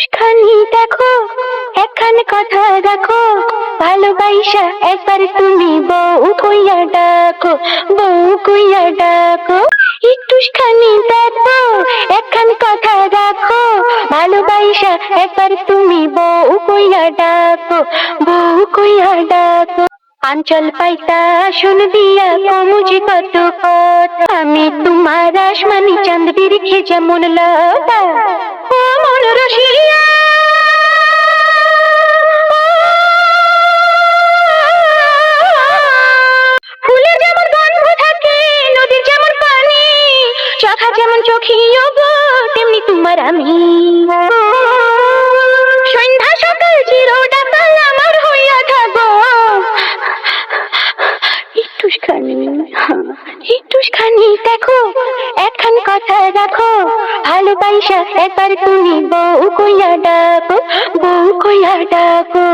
একটুখানি দেখো, একখানে কথা রাখো, ভালোবাসা একবার তুমি বউ কইয়া ডাকো, বউ কইয়া ডাকো। একটুখানি দেখো, একখানে কথা রাখো, ভালোবাসা একবার তুমি বউ কইয়া ডাকো, বউ কইয়া ডাকো। আঞ্চল পাইতা শুন দিয়া কমুজি কত কথা, আমি তোমার আসমানি চাঁদ বিরিখে যেমন লতা, ও মন রসিয়া ফুলের যেমন গন্ধ থাকে, নদীর যেমন পানি, চোখা যেমন চোখিও গো, তেমনি তোমার আমি। সন্ধ্যা সকাল চিরডাকাল আমার হইয়া থাকো। একটুখানি দেখো, একখান কথা রাখো, ভালোবাসা একবার তুমি বউ কইয়া ডাকো, বউ কইয়া ডাকো।